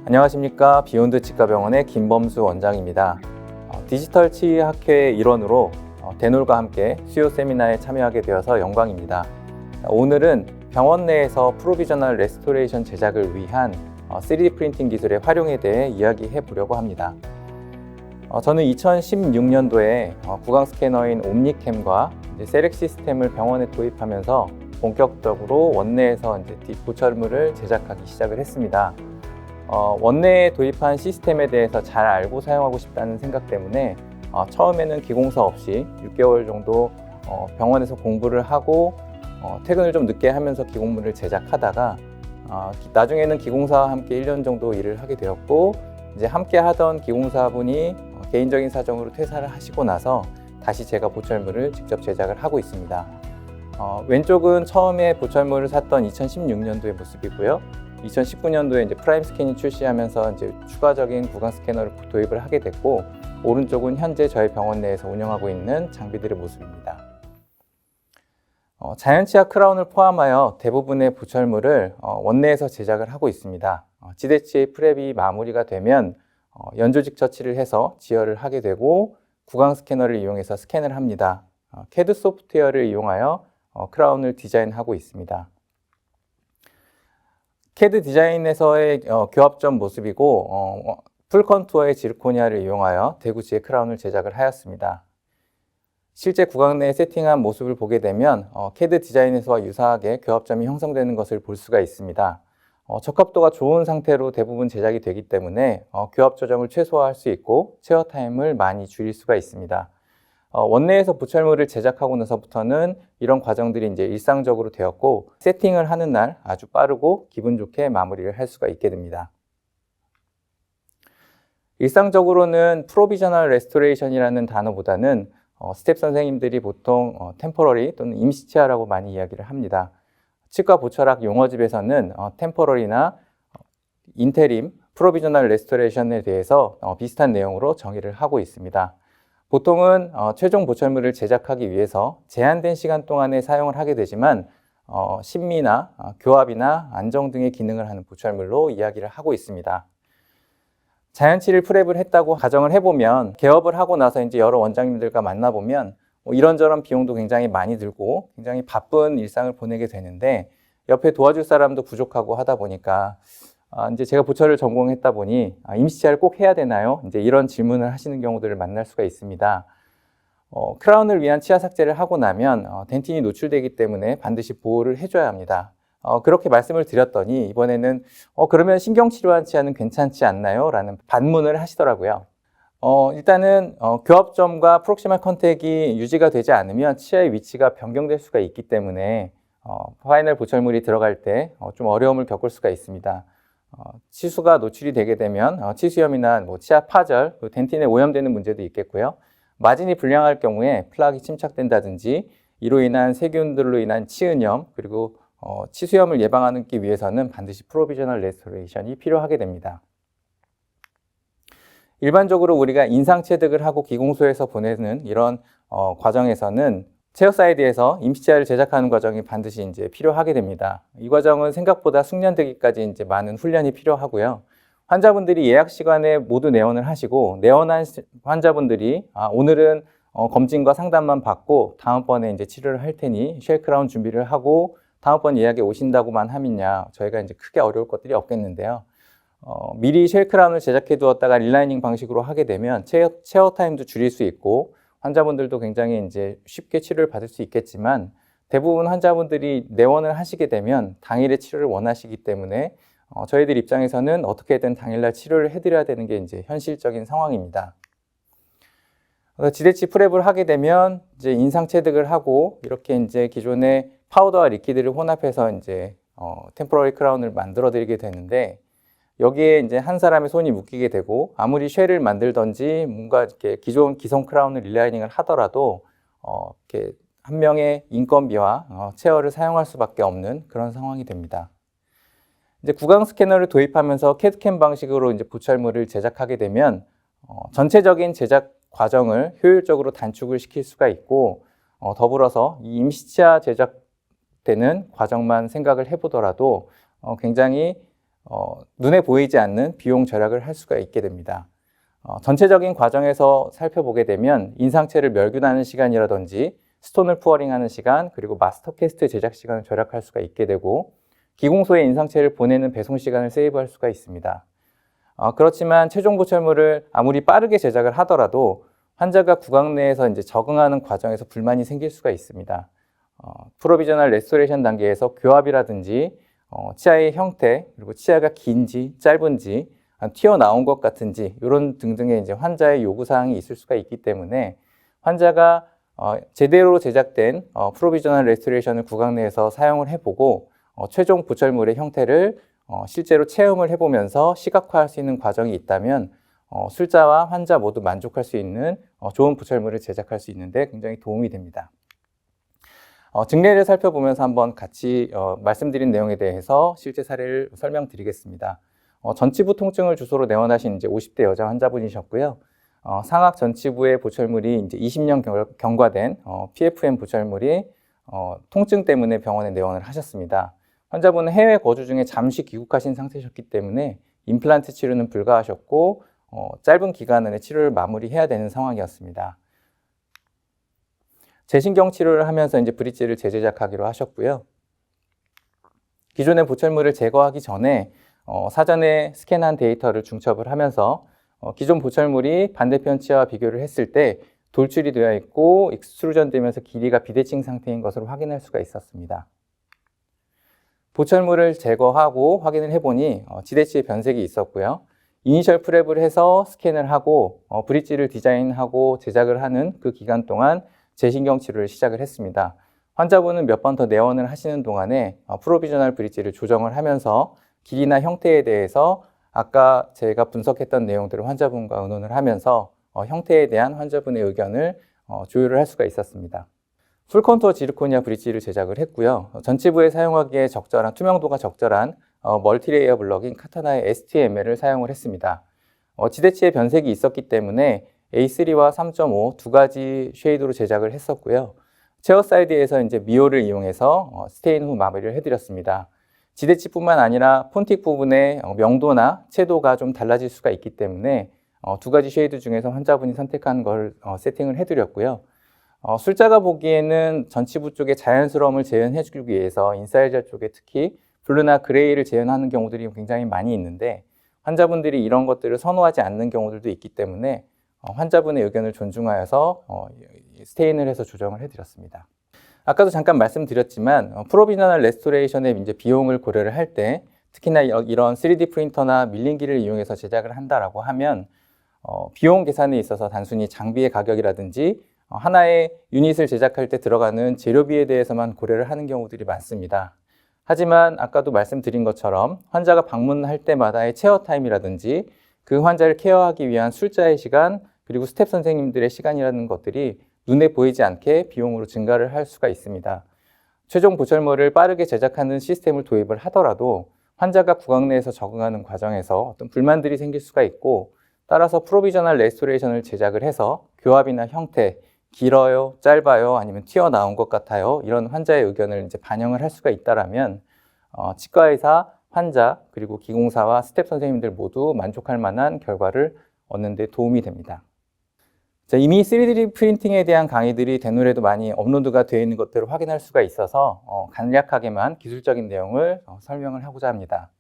안녕하십니까. 비욘드 치과병원의 김범수 원장입니다. 디지털 치의학회의 일원으로 데놀과 함께 수요 세미나에 참여하게 되어서 영광입니다. 오늘은 병원 내에서 프로비저널 레스토레이션 제작을 위한 3D 프린팅 기술의 활용에 대해 이야기해 보려고 합니다. 저는 2016년도에 구강 스캐너인 옴니캠과 세렉 시스템을 병원에 도입하면서 본격적으로 원내에서 보철물을 제작하기 시작을 했습니다. 원내에 도입한 시스템에 대해서 잘 알고 사용하고 싶다는 생각 때문에 처음에는 기공사 없이 6개월 정도 병원에서 공부를 하고 퇴근을 좀 늦게 하면서 기공물을 제작하다가 나중에는 기공사와 함께 1년 정도 일을 하게 되었고, 이제 함께 하던 기공사분이 개인적인 사정으로 퇴사를 하시고 나서 다시 제가 보철물을 직접 제작을 하고 있습니다. 왼쪽은 처음에 보철물을 샀던 2016년도의 모습이고요. 2019년도에 이제 프라임 스캔이 출시하면서 이제 추가적인 구강 스캐너를 도입을 하게 됐고, 오른쪽은 현재 저희 병원 내에서 운영하고 있는 장비들의 모습입니다. 자연치아 크라운을 포함하여 대부분의 보철물을 원내에서 제작을 하고 있습니다. 지대치의 프랩이 마무리가 되면 연조직 처치를 해서 지혈을 하게 되고, 구강 스캐너를 이용해서 스캔을 합니다. CAD 소프트웨어를 이용하여 크라운을 디자인하고 있습니다. CAD 디자인에서의 교합점 모습이고, 풀 컨투어의 지르코니아를 이용하여 대구지의 크라운을 제작을 하였습니다. 실제 구강 내에 세팅한 모습을 보게 되면 CAD 디자인에서와 유사하게 교합점이 형성되는 것을 볼 수가 있습니다. 적합도가 좋은 상태로 대부분 제작이 되기 때문에 교합 조정을 최소화할 수 있고 체어 타임을 많이 줄일 수가 있습니다. 원내에서 보철물을 제작하고 나서부터는 이런 과정들이 이제 일상적으로 되었고, 세팅을 하는 날 아주 빠르고 기분 좋게 마무리를 할 수가 있게 됩니다. 일상적으로는 프로비저널 레스토레이션이라는 단어보다는 스텝 선생님들이 보통 템포러리 또는 임시치아라고 많이 이야기를 합니다. 치과 보철학 용어집에서는 템포러리나 인테림, 프로비저널 레스토레이션에 대해서 비슷한 내용으로 정의를 하고 있습니다. 보통은 최종 보철물을 제작하기 위해서 제한된 시간 동안에 사용을 하게 되지만 심미나 교합이나 안정 등의 기능을 하는 보철물로 이야기를 하고 있습니다. 자연치를 프랩을 했다고 가정을 해보면, 개업을 하고 나서 이제 여러 원장님들과 만나보면 이런저런 비용도 굉장히 많이 들고 굉장히 바쁜 일상을 보내게 되는데, 옆에 도와줄 사람도 부족하고 하다 보니까 이제 제가 보철을 전공했다 보니 임시치아를 꼭 해야 되나요? 이제 이런 질문을 하시는 경우들을 만날 수가 있습니다. 크라운을 위한 치아 삭제를 하고 나면 덴틴이 노출되기 때문에 반드시 보호를 해줘야 합니다. 그렇게 말씀을 드렸더니 이번에는 그러면 신경치료한 치아는 괜찮지 않나요? 라는 반문을 하시더라고요. 일단은 교합점과 프록시말 컨택이 유지가 되지 않으면 치아의 위치가 변경될 수가 있기 때문에 파이널 보철물이 들어갈 때 좀 어려움을 겪을 수가 있습니다. 치수가 노출이 되게 되면 치수염이나 치아 파절, 덴틴에 오염되는 문제도 있겠고요. 마진이 불량할 경우에 플락이 침착된다든지 이로 인한 세균들로 인한 치은염, 그리고 치수염을 예방하기 위해서는 반드시 프로비저널 레스토레이션이 필요하게 됩니다. 일반적으로 우리가 인상체득을 하고 기공소에서 보내는 이런 과정에서는 체어사이드에서 임시치아를 제작하는 과정이 반드시 이제 필요하게 됩니다. 이 과정은 생각보다 숙련되기까지 이제 많은 훈련이 필요하고요. 환자분들이 예약 시간에 모두 내원을 하시고, 내원한 환자분들이 오늘은 검진과 상담만 받고 다음번에 이제 치료를 할 테니 쉘크라운 준비를 하고 다음번 예약에 오신다고만 하면야 저희가 이제 크게 어려울 것들이 없겠는데요. 미리 쉘크라운을 제작해 두었다가 릴라이닝 방식으로 하게 되면 체어 타임도 줄일 수 있고, 환자분들도 굉장히 이제 쉽게 치료를 받을 수 있겠지만, 대부분 환자분들이 내원을 하시게 되면 당일에 치료를 원하시기 때문에 저희들 입장에서는 어떻게든 당일날 치료를 해드려야 되는 게 이제 현실적인 상황입니다. 지대치 프랩을 하게 되면 이제 인상체득을 하고, 이렇게 이제 기존의 파우더와 리퀴드를 혼합해서 이제 템포러리 크라운을 만들어 드리게 되는데, 여기에 이제 한 사람의 손이 묶이게 되고, 아무리 쉘을 만들던지 뭔가 이렇게 기존 기성 크라운을 릴라이닝을 하더라도 이렇게 한 명의 인건비와 체어를 사용할 수밖에 없는 그런 상황이 됩니다. 이제 구강 스캐너를 도입하면서 캐드캠 방식으로 이제 보철물을 제작하게 되면 전체적인 제작 과정을 효율적으로 단축을 시킬 수가 있고, 더불어서 이 임시치아 제작되는 과정만 생각을 해보더라도 굉장히 눈에 보이지 않는 비용 절약을 할 수가 있게 됩니다. 전체적인 과정에서 살펴보게 되면 인상체를 멸균하는 시간이라든지 스톤을 푸어링하는 시간, 그리고 마스터 캐스트 제작 시간을 절약할 수가 있게 되고 기공소에 인상체를 보내는 배송 시간을 세이브할 수가 있습니다. 그렇지만 최종 보철물을 아무리 빠르게 제작을 하더라도 환자가 구강 내에서 이제 적응하는 과정에서 불만이 생길 수가 있습니다. 프로비저널 레스토레이션 단계에서 교합이라든지 치아의 형태, 그리고 치아가 긴지 짧은지 튀어나온 것 같은지 이런 등등의 이제 환자의 요구사항이 있을 수가 있기 때문에 환자가 제대로 제작된 프로비저널 레스토레이션을 구강 내에서 사용을 해보고 최종 보철물의 형태를 실제로 체험을 해보면서 시각화할 수 있는 과정이 있다면 술자와 환자 모두 만족할 수 있는 좋은 보철물을 제작할 수 있는데 굉장히 도움이 됩니다. 증례를 살펴보면서 한번 같이 말씀드린 내용에 대해서 실제 사례를 설명드리겠습니다. 전치부 통증을 주소로 내원하신 이제 50대 여자 환자분이셨고요. 상악 전치부의 보철물이 이제 20년 경과된 PFM 보철물이 통증 때문에 병원에 내원을 하셨습니다. 환자분은 해외 거주 중에 잠시 귀국하신 상태셨기 때문에 임플란트 치료는 불가하셨고 짧은 기간 안에 치료를 마무리해야 되는 상황이었습니다. 재신경 치료를 하면서 이제 브릿지를 재제작하기로 하셨고요. 기존의 보철물을 제거하기 전에 사전에 스캔한 데이터를 중첩을 하면서 기존 보철물이 반대편 치아와 비교를 했을 때 돌출이 되어 있고 익스트루전 되면서 길이가 비대칭 상태인 것을 확인할 수가 있었습니다. 보철물을 제거하고 확인을 해보니 지대치의 변색이 있었고요. 이니셜 프랩을 해서 스캔을 하고 브릿지를 디자인하고 제작을 하는 그 기간 동안 재신경 치료를 시작을 했습니다. 환자분은 몇 번 더 내원을 하시는 동안에 프로비저널 브릿지를 조정을 하면서 길이나 형태에 대해서 아까 제가 분석했던 내용들을 환자분과 의논을 하면서 형태에 대한 환자분의 의견을 조율을 할 수가 있었습니다. 풀컨투어 지르코니아 브릿지를 제작을 했고요. 전치부에 사용하기에 적절한, 투명도가 적절한 멀티레이어 블럭인 카타나의 STML을 사용을 했습니다. 지대치의 변색이 있었기 때문에 A3와 3.5 두 가지 쉐이드로 제작을 했었고요. 체어 사이드에서 이제 미오를 이용해서 스테인 후 마무리를 해드렸습니다. 지대치뿐만 아니라 폰틱 부분의 명도나 채도가 좀 달라질 수가 있기 때문에 두 가지 쉐이드 중에서 환자분이 선택한 걸 세팅을 해드렸고요. 술자가 보기에는 전치부 쪽에 자연스러움을 재현해주기 위해서 인사이저 쪽에 특히 블루나 그레이를 재현하는 경우들이 굉장히 많이 있는데 환자분들이 이런 것들을 선호하지 않는 경우들도 있기 때문에 환자분의 의견을 존중하여서 스테인을 해서 조정을 해드렸습니다. 아까도 잠깐 말씀드렸지만 프로비저널 레스토레이션의 이제 비용을 고려를 할 때 특히나 이런 3D 프린터나 밀링기를 이용해서 제작을 한다라고 하면 비용 계산에 있어서 단순히 장비의 가격이라든지 하나의 유닛을 제작할 때 들어가는 재료비에 대해서만 고려를 하는 경우들이 많습니다. 하지만 아까도 말씀드린 것처럼 환자가 방문할 때마다의 체어 타임이라든지 그 환자를 케어하기 위한 술자의 시간, 그리고 스텝 선생님들의 시간이라는 것들이 눈에 보이지 않게 비용으로 증가를 할 수가 있습니다. 최종 보철물을 빠르게 제작하는 시스템을 도입을 하더라도 환자가 구강 내에서 적응하는 과정에서 어떤 불만들이 생길 수가 있고 따라서 프로비저널 레스토레이션을 제작을 해서 교합이나 형태, 길어요, 짧아요, 아니면 튀어나온 것 같아요, 이런 환자의 의견을 이제 반영을 할 수가 있다라면 치과의사, 환자, 그리고 기공사와 스텝 선생님들 모두 만족할 만한 결과를 얻는 데 도움이 됩니다. 자, 이미 3D 프린팅에 대한 강의들이 대노래도 많이 업로드가 되어 있는 것들을 확인할 수가 있어서 간략하게만 기술적인 내용을 설명을 하고자 합니다.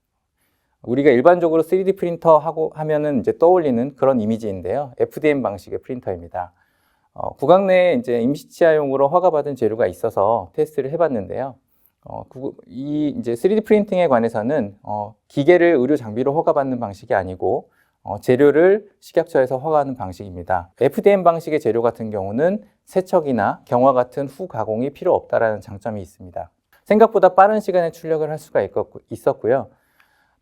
우리가 일반적으로 3D 프린터 하면은 이제 떠올리는 그런 이미지인데요. FDM 방식의 프린터입니다. 구강 내에 이제 임시치아용으로 허가받은 재료가 있어서 테스트를 해봤는데요. 이 이제 3D 프린팅에 관해서는 기계를 의료 장비로 허가받는 방식이 아니고 재료를 식약처에서 허가하는 방식입니다. FDM 방식의 재료 같은 경우는 세척이나 경화 같은 후 가공이 필요 없다라는 장점이 있습니다. 생각보다 빠른 시간에 출력을 할 수가 있었고요.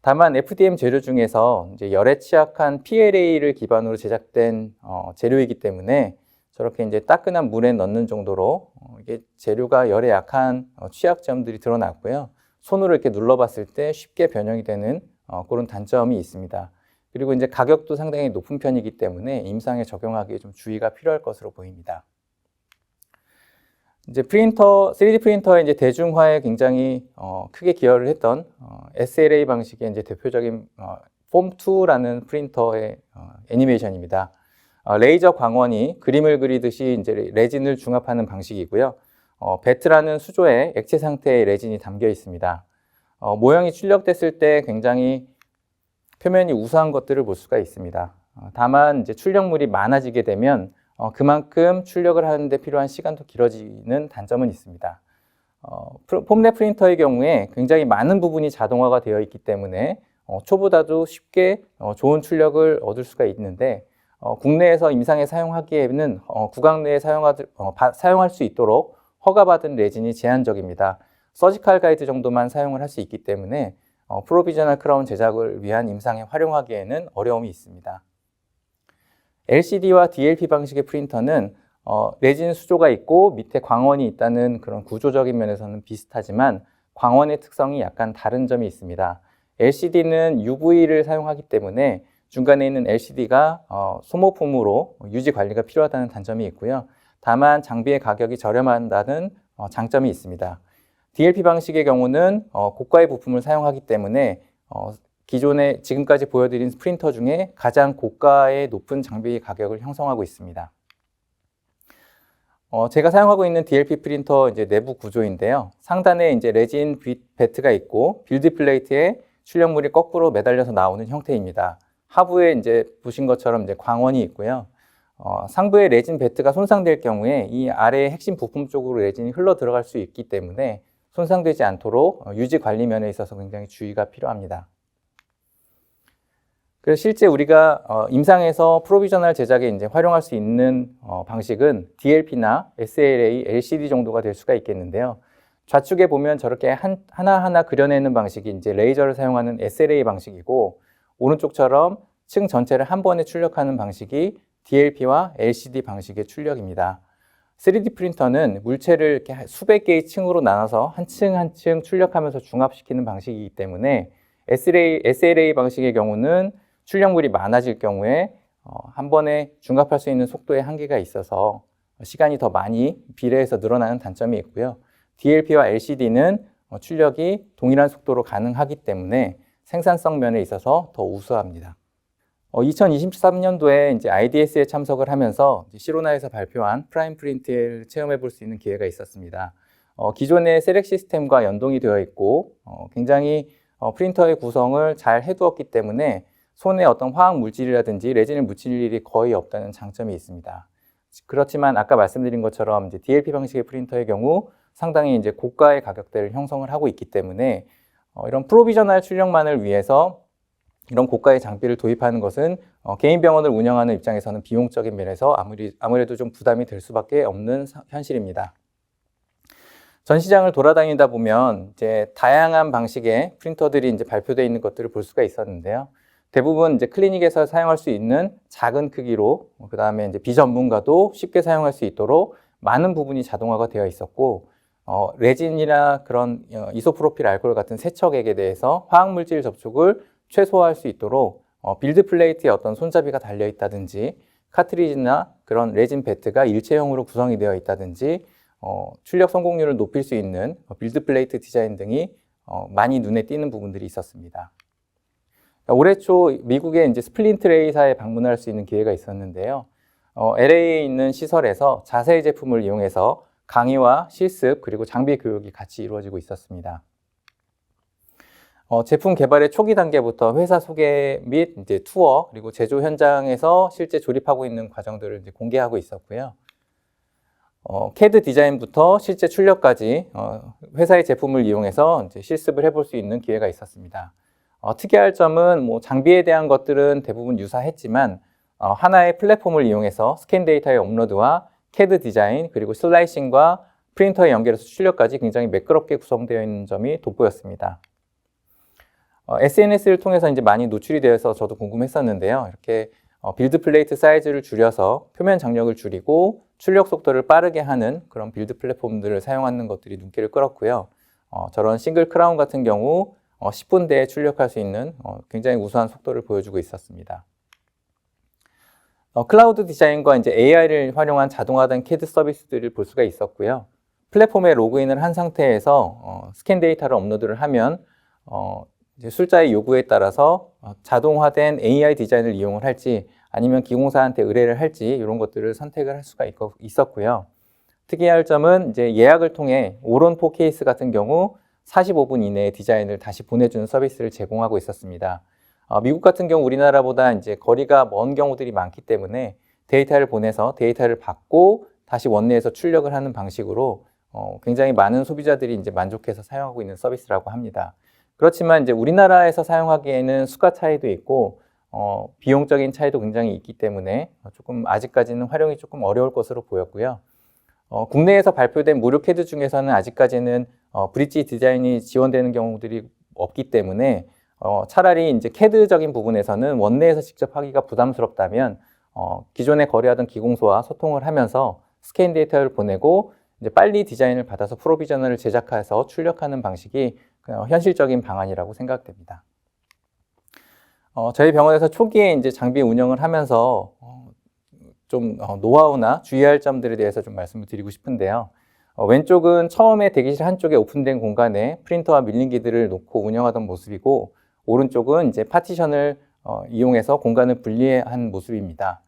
다만 FDM 재료 중에서 이제 열에 취약한 PLA를 기반으로 제작된 재료이기 때문에 저렇게 이제 따끈한 물에 넣는 정도로 이게 재료가 열에 약한 취약점들이 드러났고요. 손으로 이렇게 눌러봤을 때 쉽게 변형이 되는 그런 단점이 있습니다. 그리고 이제 가격도 상당히 높은 편이기 때문에 임상에 적용하기에 좀 주의가 필요할 것으로 보입니다. 이제 3D 프린터의 이제 대중화에 굉장히 크게 기여를 했던 SLA 방식의 이제 대표적인 폼2라는 프린터의 애니메이션입니다. 레이저 광원이 그림을 그리듯이 이제 레진을 중합하는 방식이고요. 베트라는 수조에 액체 상태의 레진이 담겨 있습니다. 모형이 출력됐을 때 굉장히 표면이 우수한 것들을 볼 수가 있습니다. 다만 이제 출력물이 많아지게 되면 그만큼 출력을 하는데 필요한 시간도 길어지는 단점은 있습니다. 폼랩 프린터의 경우에 굉장히 많은 부분이 자동화가 되어 있기 때문에 초보자도 쉽게 좋은 출력을 얻을 수가 있는데 국내에서 임상에 사용하기에는 구강 내에 사용할 수 있도록 허가받은 레진이 제한적입니다. 서지컬 가이드 정도만 사용을 할 수 있기 때문에 프로비저널 크라운 제작을 위한 임상에 활용하기에는 어려움이 있습니다. LCD와 DLP 방식의 프린터는 레진 수조가 있고 밑에 광원이 있다는 그런 구조적인 면에서는 비슷하지만 광원의 특성이 약간 다른 점이 있습니다. LCD는 UV를 사용하기 때문에 중간에 있는 LCD가 소모품으로 유지 관리가 필요하다는 단점이 있고요. 다만 장비의 가격이 저렴하다는 장점이 있습니다. DLP 방식의 경우는 고가의 부품을 사용하기 때문에 기존에 지금까지 보여드린 프린터 중에 가장 고가의 높은 장비 가격을 형성하고 있습니다. 제가 사용하고 있는 DLP 프린터 이제 내부 구조인데요. 상단에 이제 레진 배트가 있고 빌드 플레이트에 출력물이 거꾸로 매달려서 나오는 형태입니다. 하부에 이제 보신 것처럼 이제 광원이 있고요. 상부의 레진 배트가 손상될 경우에 이 아래의 핵심 부품 쪽으로 레진이 흘러 들어갈 수 있기 때문에 손상되지 않도록 유지 관리 면에 있어서 굉장히 주의가 필요합니다. 그래서 실제 우리가 임상에서 프로비저널 제작에 이제 활용할 수 있는 방식은 DLP나 SLA, LCD 정도가 될 수가 있겠는데요. 좌측에 보면 저렇게 하나하나 그려내는 방식이 이제 레이저를 사용하는 SLA 방식이고, 오른쪽처럼 층 전체를 한 번에 출력하는 방식이 DLP와 LCD 방식의 출력입니다. 3D 프린터는 물체를 이렇게 수백 개의 층으로 나눠서 한 층 한 층 출력하면서 중합시키는 방식이기 때문에 SLA 방식의 경우는 출력물이 많아질 경우에 한 번에 중합할 수 있는 속도의 한계가 있어서 시간이 더 많이 비례해서 늘어나는 단점이 있고요. DLP와 LCD는 출력이 동일한 속도로 가능하기 때문에 생산성 면에 있어서 더 우수합니다. 2023년도에 이제 IDS에 참석을 하면서 시로나에서 발표한 프라임 프린트를 체험해 볼 수 있는 기회가 있었습니다. 기존의 세렉 시스템과 연동이 되어 있고 굉장히 프린터의 구성을 잘 해두었기 때문에 손에 어떤 화학 물질이라든지 레진을 묻힐 일이 거의 없다는 장점이 있습니다. 그렇지만 아까 말씀드린 것처럼 이제 DLP 방식의 프린터의 경우 상당히 이제 고가의 가격대를 형성을 하고 있기 때문에 이런 프로비저널 출력만을 위해서 이런 고가의 장비를 도입하는 것은 개인 병원을 운영하는 입장에서는 비용적인 면에서 아무래도 좀 부담이 될 수밖에 없는 현실입니다. 전 시장을 돌아다니다 보면 이제 다양한 방식의 프린터들이 이제 발표되어 있는 것들을 볼 수가 있었는데요. 대부분 이제 클리닉에서 사용할 수 있는 작은 크기로, 그 다음에 이제 비전문가도 쉽게 사용할 수 있도록 많은 부분이 자동화가 되어 있었고, 레진이나 그런 이소프로필 알코올 같은 세척액에 대해서 화학물질 접촉을 최소화할 수 있도록 빌드 플레이트에 어떤 손잡이가 달려 있다든지, 카트리지나 그런 레진 배트가 일체형으로 구성이 되어 있다든지, 출력 성공률을 높일 수 있는 빌드 플레이트 디자인 등이 많이 눈에 띄는 부분들이 있었습니다. 올해 초 미국의 이제 스플린트 레이사에 방문할 수 있는 기회가 있었는데요. LA에 있는 시설에서 자세히 제품을 이용해서 강의와 실습 그리고 장비 교육이 같이 이루어지고 있었습니다. 제품 개발의 초기 단계부터 회사 소개 및 이제 투어 그리고 제조 현장에서 실제 조립하고 있는 과정들을 이제 공개하고 있었고요. CAD 디자인부터 실제 출력까지 회사의 제품을 이용해서 이제 실습을 해볼 수 있는 기회가 있었습니다. 특이할 점은 뭐 장비에 대한 것들은 대부분 유사했지만 하나의 플랫폼을 이용해서 스캔 데이터의 업로드와 CAD 디자인 그리고 슬라이싱과 프린터에 연결해서 출력까지 굉장히 매끄럽게 구성되어 있는 점이 돋보였습니다. SNS를 통해서 이제 많이 노출이 되어서 저도 궁금했었는데요. 이렇게 빌드 플레이트 사이즈를 줄여서 표면 장력을 줄이고 출력 속도를 빠르게 하는 그런 빌드 플랫폼들을 사용하는 것들이 눈길을 끌었고요. 저런 싱글 크라운 같은 경우 10분 내에 출력할 수 있는 굉장히 우수한 속도를 보여주고 있었습니다. 클라우드 디자인과 이제 AI를 활용한 자동화된 CAD 서비스들을 볼 수가 있었고요. 플랫폼에 로그인을 한 상태에서 스캔 데이터를 업로드를 하면 이제 술자의 요구에 따라서 자동화된 AI 디자인을 이용을 할지 아니면 기공사한테 의뢰를 할지 이런 것들을 선택을 할 수가 있었고요. 특이할 점은 이제 예약을 통해 오론포 케이스 같은 경우 45분 이내에 디자인을 다시 보내주는 서비스를 제공하고 있었습니다. 미국 같은 경우 우리나라보다 이제 거리가 먼 경우들이 많기 때문에 데이터를 보내서 데이터를 받고 다시 원내에서 출력을 하는 방식으로 굉장히 많은 소비자들이 이제 만족해서 사용하고 있는 서비스라고 합니다. 그렇지만 이제 우리나라에서 사용하기에는 수가 차이도 있고 비용적인 차이도 굉장히 있기 때문에 조금 아직까지는 활용이 조금 어려울 것으로 보였고요. 국내에서 발표된 무료 캐드 중에서는 아직까지는 브릿지 디자인이 지원되는 경우들이 없기 때문에 차라리 이제 캐드적인 부분에서는 원내에서 직접 하기가 부담스럽다면 기존에 거래하던 기공소와 소통을 하면서 스캔 데이터를 보내고 이제 빨리 디자인을 받아서 프로비저널을 제작해서 출력하는 방식이 현실적인 방안이라고 생각됩니다. 저희 병원에서 초기에 이제 장비 운영을 하면서 좀 노하우나 주의할 점들에 대해서 좀 말씀을 드리고 싶은데요. 왼쪽은 처음에 대기실 한쪽에 오픈된 공간에 프린터와 밀링기들을 놓고 운영하던 모습이고, 오른쪽은 이제 파티션을 이용해서 공간을 분리한 모습입니다.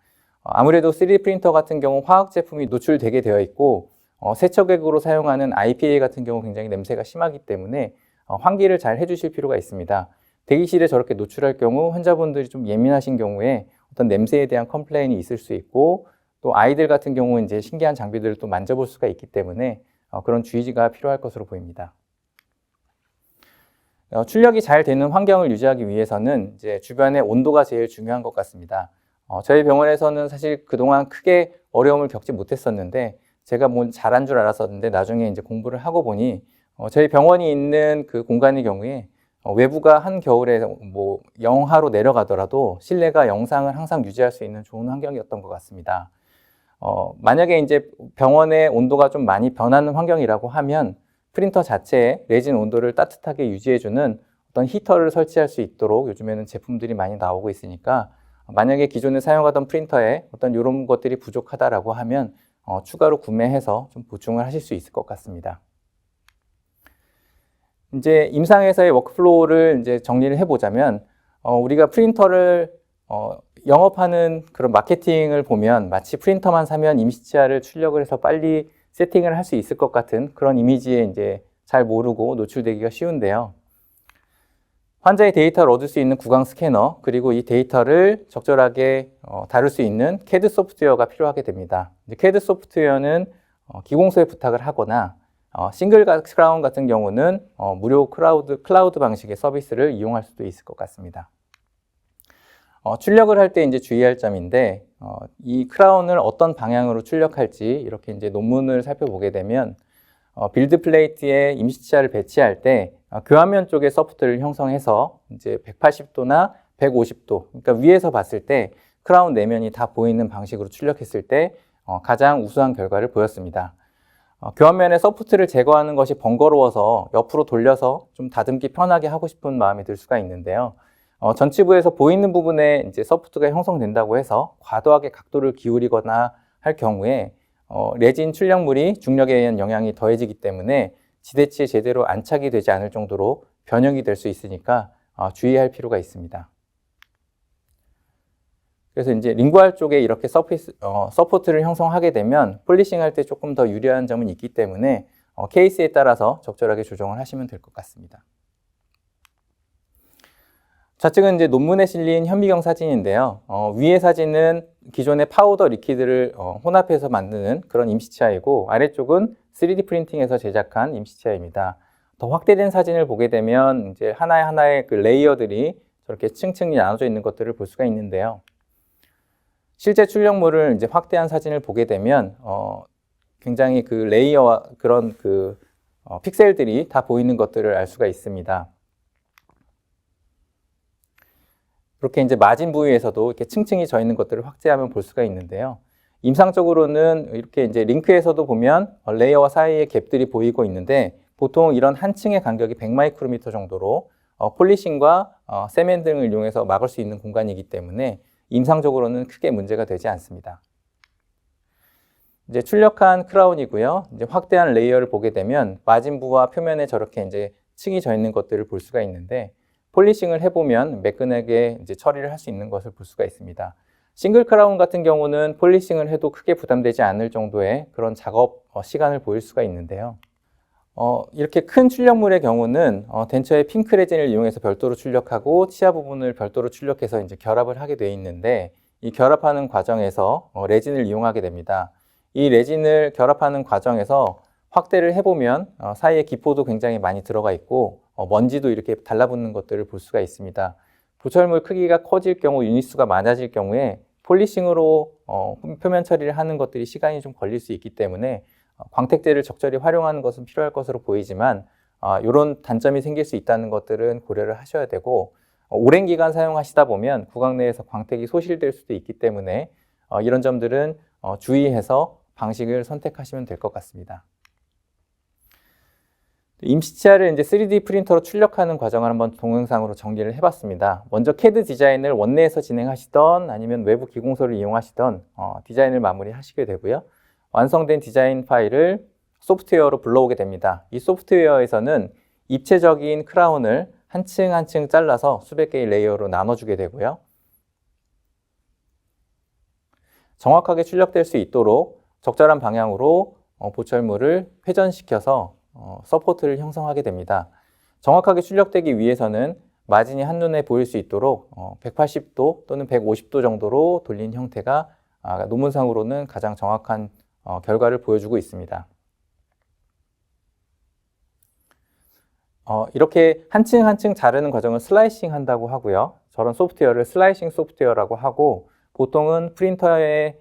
아무래도 3D 프린터 같은 경우 화학 제품이 노출되게 되어 있고 세척액으로 사용하는 IPA 같은 경우 굉장히 냄새가 심하기 때문에 환기를 잘 해주실 필요가 있습니다. 대기실에 저렇게 노출할 경우 환자분들이 좀 예민하신 경우에 어떤 냄새에 대한 컴플레인이 있을 수 있고, 또 아이들 같은 경우는 이제 신기한 장비들을 또 만져볼 수가 있기 때문에 그런 주의가 필요할 것으로 보입니다. 출력이 잘 되는 환경을 유지하기 위해서는 이제 주변의 온도가 제일 중요한 것 같습니다. 저희 병원에서는 사실 그동안 크게 어려움을 겪지 못했었는데, 제가 뭐 잘한 줄 알았었는데 나중에 이제 공부를 하고 보니 저희 병원이 있는 그 공간의 경우에 외부가 한겨울에 뭐 영하로 내려가더라도 실내가 영상을 항상 유지할 수 있는 좋은 환경이었던 것 같습니다. 만약에 이제 병원의 온도가 좀 많이 변하는 환경이라고 하면 프린터 자체에 레진 온도를 따뜻하게 유지해주는 어떤 히터를 설치할 수 있도록 요즘에는 제품들이 많이 나오고 있으니까, 만약에 기존에 사용하던 프린터에 어떤 이런 것들이 부족하다라고 하면 추가로 구매해서 좀 보충을 하실 수 있을 것 같습니다. 이제 임상에서의 워크플로우를 이제 정리를 해보자면, 우리가 프린터를 영업하는 그런 마케팅을 보면 마치 프린터만 사면 임시치아를 출력을 해서 빨리 세팅을 할 수 있을 것 같은 그런 이미지에 이제 잘 모르고 노출되기가 쉬운데요. 환자의 데이터를 얻을 수 있는 구강 스캐너, 그리고 이 데이터를 적절하게 다룰 수 있는 CAD 소프트웨어가 필요하게 됩니다. CAD 소프트웨어는 기공소에 부탁을 하거나 싱글 크라운 같은 경우는 무료 클라우드 방식의 서비스를 이용할 수도 있을 것 같습니다. 출력을 할 때 이제 주의할 점인데, 이 크라운을 어떤 방향으로 출력할지 이렇게 이제 논문을 살펴보게 되면 빌드 플레이트에 임시치아를 배치할 때 교환면 쪽에 소프트를 형성해서 이제 180도나 150도, 그러니까 위에서 봤을 때 크라운 내면이 다 보이는 방식으로 출력했을 때 가장 우수한 결과를 보였습니다. 교환면에 소프트를 제거하는 것이 번거로워서 옆으로 돌려서 좀 다듬기 편하게 하고 싶은 마음이 들 수가 있는데요. 전치부에서 보이는 부분에 이제 소프트가 형성된다고 해서 과도하게 각도를 기울이거나 할 경우에 레진 출력물이 중력에 의한 영향이 더해지기 때문에 지대치에 제대로 안착이 되지 않을 정도로 변형이 될 수 있으니까 주의할 필요가 있습니다. 그래서 이제 링구알 쪽에 이렇게 서포트를 형성하게 되면 폴리싱 할 때 조금 더 유리한 점은 있기 때문에 케이스에 따라서 적절하게 조정을 하시면 될 것 같습니다. 좌측은 이제 논문에 실린 현미경 사진인데요. 위의 사진은 기존의 파우더 리퀴드를 혼합해서 만드는 그런 임시치아이고, 아래쪽은 3D 프린팅에서 제작한 임시치아입니다. 더 확대된 사진을 보게 되면 이제 하나의 그 레이어들이 저렇게 층층이 나눠져 있는 것들을 볼 수가 있는데요. 실제 출력물을 이제 확대한 사진을 보게 되면 굉장히 그 레이어와 그런 그 픽셀들이 다 보이는 것들을 알 수가 있습니다. 그렇게 이제 마진 부위에서도 이렇게 층층이 져 있는 것들을 확대하면 볼 수가 있는데요. 임상적으로는 이렇게 이제 링크에서도 보면 레이어와 사이에 갭들이 보이고 있는데, 보통 이런 한 층의 간격이 100마이크로미터 정도로 폴리싱과 세면 등을 이용해서 막을 수 있는 공간이기 때문에 임상적으로는 크게 문제가 되지 않습니다. 이제 출력한 크라운이고요. 이제 확대한 레이어를 보게 되면 마진부와 표면에 저렇게 이제 층이 져 있는 것들을 볼 수가 있는데, 폴리싱을 해보면 매끈하게 이제 처리를 할 수 있는 것을 볼 수가 있습니다. 싱글 크라운 같은 경우는 폴리싱을 해도 크게 부담되지 않을 정도의 그런 작업 시간을 보일 수가 있는데요. 이렇게 큰 출력물의 경우는 덴처의 핑크 레진을 이용해서 별도로 출력하고 치아 부분을 별도로 출력해서 이제 결합을 하게 되어 있는데, 이 결합하는 과정에서 레진을 이용하게 됩니다. 이 레진을 결합하는 과정에서 확대를 해보면 사이에 기포도 굉장히 많이 들어가 있고 먼지도 이렇게 달라붙는 것들을 볼 수가 있습니다. 보철물 크기가 커질 경우, 유닛수가 많아질 경우에 폴리싱으로 표면 처리를 하는 것들이 시간이 좀 걸릴 수 있기 때문에 광택제를 적절히 활용하는 것은 필요할 것으로 보이지만, 이런 단점이 생길 수 있다는 것들은 고려를 하셔야 되고, 오랜 기간 사용하시다 보면 구강 내에서 광택이 소실될 수도 있기 때문에 이런 점들은 주의해서 방식을 선택하시면 될 것 같습니다. 임시치아를 이제 3D 프린터로 출력하는 과정을 한번 동영상으로 정리를 해봤습니다. 먼저 CAD 디자인을 원내에서 진행하시던 아니면 외부 기공소를 이용하시던 디자인을 마무리하시게 되고요. 완성된 디자인 파일을 소프트웨어로 불러오게 됩니다. 이 소프트웨어에서는 입체적인 크라운을 한 층 한 층 잘라서 수백 개의 레이어로 나눠주게 되고요. 정확하게 출력될 수 있도록 적절한 방향으로 보철물을 회전시켜서 서포트를 형성하게 됩니다. 정확하게 출력되기 위해서는 마진이 한눈에 보일 수 있도록 180도 또는 150도 정도로 돌린 형태가 논문상으로는 가장 정확한 결과를 보여주고 있습니다. 이렇게 한 층 한 층 자르는 과정을 슬라이싱 한다고 하고요. 저런 소프트웨어를 슬라이싱 소프트웨어라고 하고, 보통은 프린터에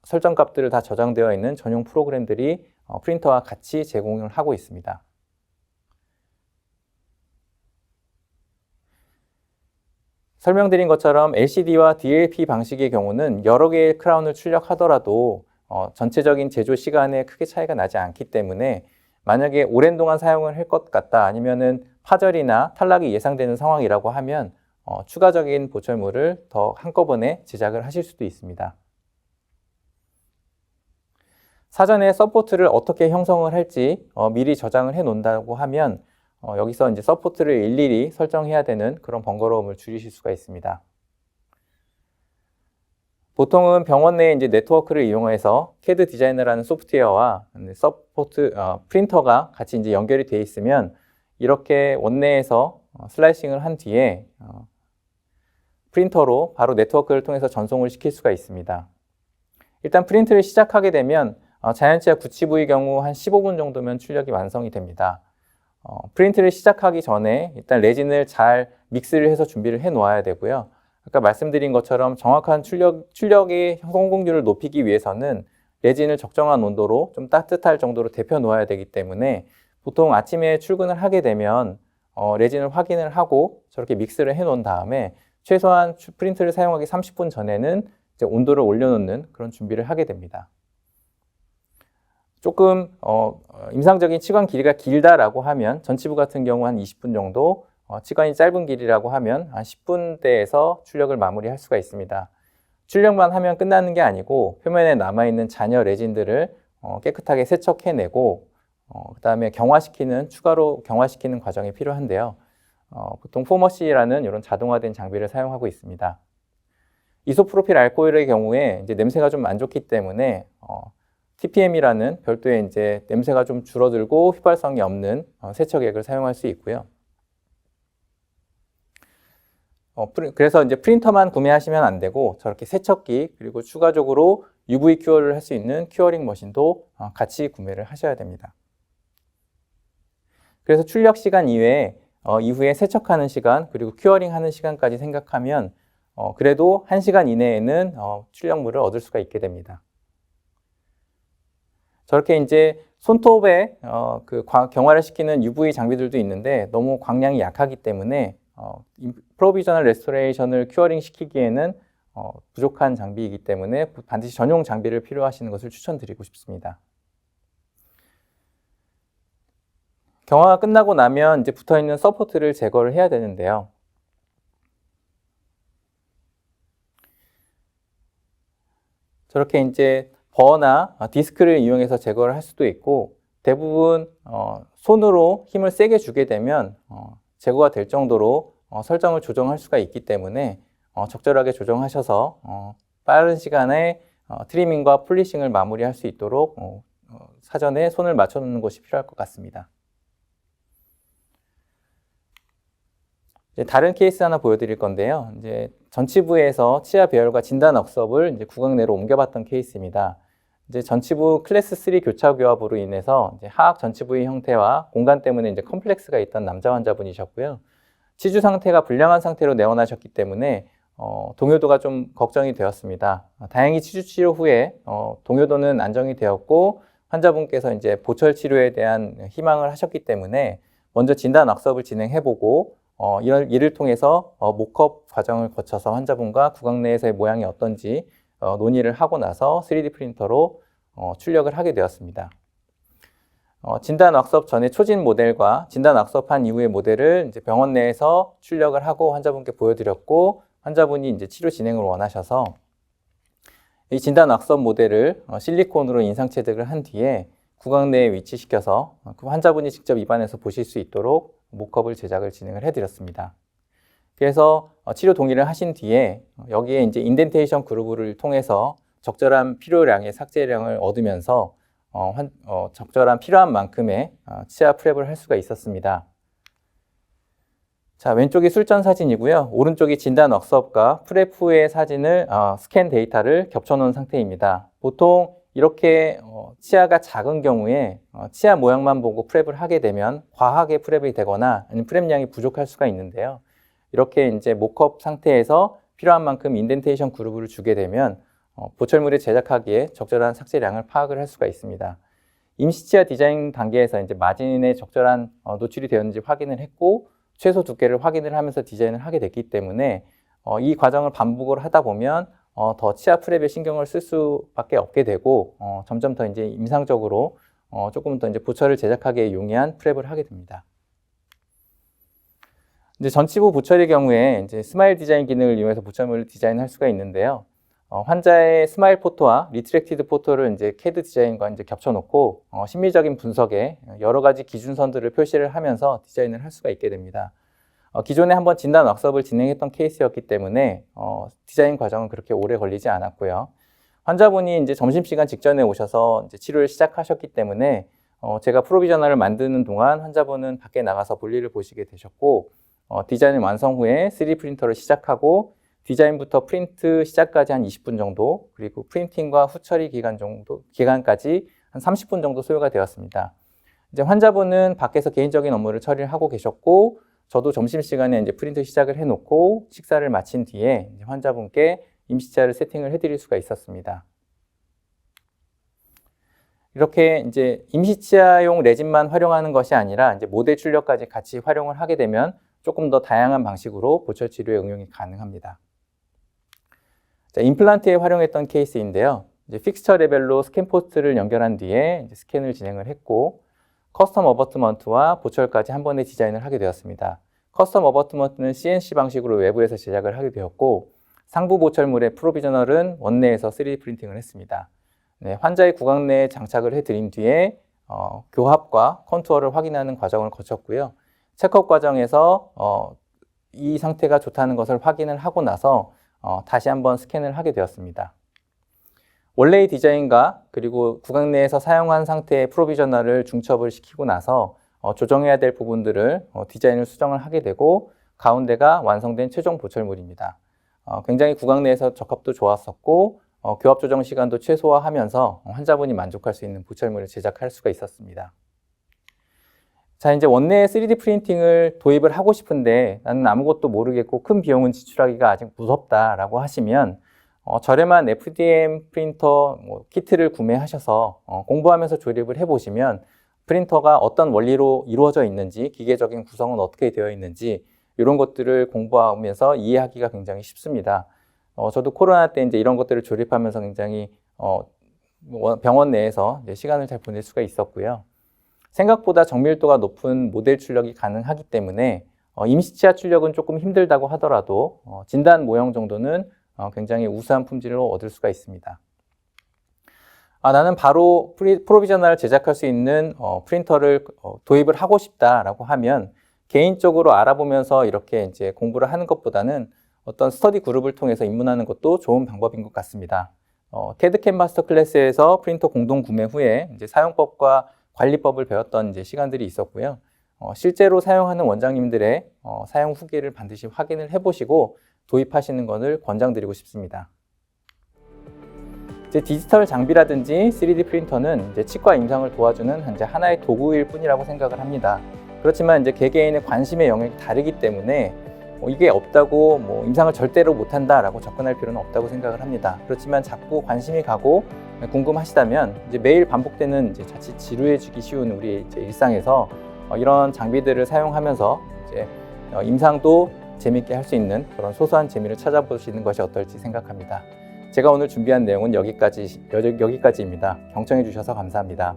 설정값들을 다 저장되어 있는 전용 프로그램들이 프린터와 같이 제공을 하고 있습니다. 설명드린 것처럼 LCD와 DLP 방식의 경우는 여러 개의 크라운을 출력하더라도 전체적인 제조 시간에 크게 차이가 나지 않기 때문에, 만약에 오랜 동안 사용을 할 것 같다, 아니면은 파절이나 탈락이 예상되는 상황이라고 하면 추가적인 보철물을 더 한꺼번에 제작을 하실 수도 있습니다. 사전에 서포트를 어떻게 형성을 할지 미리 저장을 해 놓는다고 하면 여기서 이제 서포트를 일일이 설정해야 되는 그런 번거로움을 줄이실 수가 있습니다. 보통은 병원 내에 이제 네트워크를 이용해서 CAD 디자이너라는 소프트웨어와 서포트 프린터가 같이 이제 연결이 되어 있으면, 이렇게 원내에서 슬라이싱을 한 뒤에 프린터로 바로 네트워크를 통해서 전송을 시킬 수가 있습니다. 일단 프린트를 시작하게 되면 자연치아 구치 부위 경우 한 15분 정도면 출력이 완성이 됩니다. 프린트를 시작하기 전에 일단 레진을 잘 믹스를 해서 준비를 해 놓아야 되고요. 아까 말씀드린 것처럼 정확한 출력의 성공률을 높이기 위해서는 레진을 적정한 온도로 좀 따뜻할 정도로 데펴 놓아야 되기 때문에, 보통 아침에 출근을 하게 되면 레진을 확인을 하고 저렇게 믹스를 해 놓은 다음에 최소한 프린트를 사용하기 30분 전에는 이제 온도를 올려놓는 그런 준비를 하게 됩니다. 조금 임상적인 치관 길이가 길다라고 하면, 전치부 같은 경우 한 20분 정도, 치관이 짧은 길이라고 하면 한 10분대에서 출력을 마무리할 수가 있습니다. 출력만 하면 끝나는 게 아니고 표면에 남아있는 잔여 레진들을 깨끗하게 세척해내고 그 다음에 추가로 경화시키는 과정이 필요한데요. 보통 포머시라는 이런 자동화된 장비를 사용하고 있습니다. 이소프로필 알코올의 경우에 이제 냄새가 좀 안 좋기 때문에 TPM이라는 별도의 이제 냄새가 좀 줄어들고 휘발성이 없는 세척액을 사용할 수 있고요. 그래서 이제 프린터만 구매하시면 안 되고 저렇게 세척기, 그리고 추가적으로 UV 큐어를 할 수 있는 큐어링 머신도 같이 구매를 하셔야 됩니다. 그래서 출력 시간 이외에 이후에 세척하는 시간, 그리고 큐어링 하는 시간까지 생각하면 그래도 1시간 이내에는 출력물을 얻을 수가 있게 됩니다. 저렇게 이제 손톱에 경화를 시키는 UV 장비들도 있는데 너무 광량이 약하기 때문에 프로비저널 레스토레이션을 큐어링 시키기에는 부족한 장비이기 때문에 반드시 전용 장비를 필요하시는 것을 추천드리고 싶습니다. 경화가 끝나고 나면 이제 붙어있는 서포트를 제거를 해야 되는데요. 저렇게 이제 버나 디스크를 이용해서 제거를 할 수도 있고, 대부분 손으로 힘을 세게 주게 되면 제거가 될 정도로 설정을 조정할 수가 있기 때문에 적절하게 조정하셔서 빠른 시간에 트리밍과 폴리싱을 마무리할 수 있도록 사전에 손을 맞춰 놓는 것이 필요할 것 같습니다. 이제 다른 케이스 하나 보여드릴 건데요. 이제 전치부에서 치아 배열과 진단 웍섭을 이제 구강 내로 옮겨봤던 케이스입니다. 이제 전치부 클래스 3 교차 교합으로 인해서 이제 하악 전치부의 형태와 공간 때문에 이제 컴플렉스가 있던 남자 환자분이셨고요. 치주 상태가 불량한 상태로 내원하셨기 때문에 동요도가 좀 걱정이 되었습니다. 다행히 치주 치료 후에 동요도는 안정이 되었고, 환자분께서 이제 보철 치료에 대한 희망을 하셨기 때문에 먼저 진단 왁섭을 진행해보고 이를 통해서 모컵 과정을 거쳐서 환자분과 구강 내에서의 모양이 어떤지 논의를 하고 나서 3D 프린터로 출력을 하게 되었습니다. 진단 왁섭 전에 초진 모델과 진단 왁섭한 이후의 모델을 이제 병원 내에서 출력을 하고 환자분께 보여드렸고, 환자분이 이제 치료 진행을 원하셔서 이 진단 왁섭 모델을 실리콘으로 인상 체득을 한 뒤에 구강 내에 위치시켜서 그 환자분이 직접 입안에서 보실 수 있도록 모컵을 제작을 진행을 해드렸습니다. 그래서 치료 동의를 하신 뒤에 여기에 이제 인덴테이션 그루브를 통해서 적절한 필요량의 삭제량을 얻으면서 적절한 필요한 만큼의 치아 프랩을 할 수가 있었습니다. 자, 왼쪽이 술전 사진이고요. 오른쪽이 진단 웍섭과 프랩 후의 사진을 스캔 데이터를 겹쳐놓은 상태입니다. 보통 이렇게 치아가 작은 경우에 치아 모양만 보고 프랩을 하게 되면 과하게 프랩이 되거나 아니면 프랩량이 부족할 수가 있는데요. 이렇게 이제 모컵 상태에서 필요한 만큼 인덴테이션 그루브를 주게 되면 보철물을 제작하기에 적절한 삭제량을 파악을 할 수가 있습니다. 임시치아 디자인 단계에서 이제 마진에 적절한 노출이 되었는지 확인을 했고, 최소 두께를 확인을 하면서 디자인을 하게 됐기 때문에 이 과정을 반복을 하다 보면 더 치아 프랩에 신경을 쓸 수밖에 없게 되고 점점 더 이제 임상적으로 조금 더 이제 보철을 제작하기에 용이한 프랩을 하게 됩니다. 이제 전치부 보철의 경우에 이제 스마일 디자인 기능을 이용해서 보철물을 디자인할 수가 있는데요. 환자의 스마일 포토와 리트랙티드 포토를 이제 CAD 디자인과 이제 겹쳐놓고 심리적인 분석에 여러 가지 기준선들을 표시를 하면서 디자인을 할 수가 있게 됩니다. 기존에 한번 진단 왁섭을 진행했던 케이스였기 때문에 디자인 과정은 그렇게 오래 걸리지 않았고요. 환자분이 이제 점심시간 직전에 오셔서 이제 치료를 시작하셨기 때문에 제가 프로비저널을 만드는 동안 환자분은 밖에 나가서 볼일을 보시게 되셨고, 디자인 완성 후에 3D 프린터를 시작하고 디자인부터 프린트 시작까지 한 20분 정도, 그리고 프린팅과 후처리 기간까지 한 30분 정도 소요가 되었습니다. 이제 환자분은 밖에서 개인적인 업무를 처리를 하고 계셨고, 저도 점심시간에 이제 프린트 시작을 해놓고 식사를 마친 뒤에 이제 환자분께 임시치아를 세팅을 해드릴 수가 있었습니다. 이렇게 이제 임시치아용 레진만 활용하는 것이 아니라 이제 모델 출력까지 같이 활용을 하게 되면 조금 더 다양한 방식으로 보철 치료에 응용이 가능합니다. 자, 임플란트에 활용했던 케이스인데요. 이제 픽스처 레벨로 스캔 포트를 연결한 뒤에 이제 스캔을 진행을 했고, 커스텀 어버트먼트와 보철까지 한 번에 디자인을 하게 되었습니다. 커스텀 어버트먼트는 CNC 방식으로 외부에서 제작을 하게 되었고, 상부 보철물의 프로비저널은 원내에서 3D 프린팅을 했습니다. 네, 환자의 구강 내에 장착을 해드린 뒤에 교합과 컨투어를 확인하는 과정을 거쳤고요. 체크업 과정에서 이 상태가 좋다는 것을 확인을 하고 나서 다시 한번 스캔을 하게 되었습니다. 원래의 디자인과 그리고 구강 내에서 사용한 상태의 프로비저널을 중첩을 시키고 나서 조정해야 될 부분들을 디자인을 수정을 하게 되고, 가운데가 완성된 최종 보철물입니다. 굉장히 구강 내에서 적합도 좋았었고 교합 조정 시간도 최소화하면서 환자분이 만족할 수 있는 보철물을 제작할 수가 있었습니다. 자, 이제 원내에 3D 프린팅을 도입을 하고 싶은데 나는 아무것도 모르겠고 큰 비용은 지출하기가 아직 무섭다라고 하시면 저렴한 FDM 프린터 키트를 구매하셔서 공부하면서 조립을 해보시면 프린터가 어떤 원리로 이루어져 있는지, 기계적인 구성은 어떻게 되어 있는지 이런 것들을 공부하면서 이해하기가 굉장히 쉽습니다. 저도 코로나 때 이제 이런 것들을 조립하면서 굉장히 병원 내에서 이제 시간을 잘 보낼 수가 있었고요. 생각보다 정밀도가 높은 모델 출력이 가능하기 때문에 임시치아 출력은 조금 힘들다고 하더라도 진단 모형 정도는 굉장히 우수한 품질로 얻을 수가 있습니다. 나는 바로 프로비저널 제작할 수 있는 프린터를 도입을 하고 싶다라고 하면 개인적으로 알아보면서 이렇게 이제 공부를 하는 것보다는 어떤 스터디 그룹을 통해서 입문하는 것도 좋은 방법인 것 같습니다. 캐드캠 마스터 클래스에서 프린터 공동 구매 후에 이제 사용법과 관리법을 배웠던 이제 시간들이 있었고요. 실제로 사용하는 원장님들의 사용 후기를 반드시 확인을 해보시고 도입하시는 것을 권장드리고 싶습니다. 이제 디지털 장비라든지 3D 프린터는 이제 치과 임상을 도와주는 이제 하나의 도구일 뿐이라고 생각을 합니다. 그렇지만 이제 개개인의 관심의 영역이 다르기 때문에 이게 없다고 임상을 절대로 못한다라고 접근할 필요는 없다고 생각을 합니다. 그렇지만 자꾸 관심이 가고 궁금하시다면 이제 매일 반복되는 이제 자칫 지루해지기 쉬운 우리 이제 일상에서 이런 장비들을 사용하면서 이제 임상도 재밌게 할 수 있는 그런 소소한 재미를 찾아보시는 것이 어떨지 생각합니다. 제가 오늘 준비한 내용은 여기까지입니다. 경청해 주셔서 감사합니다.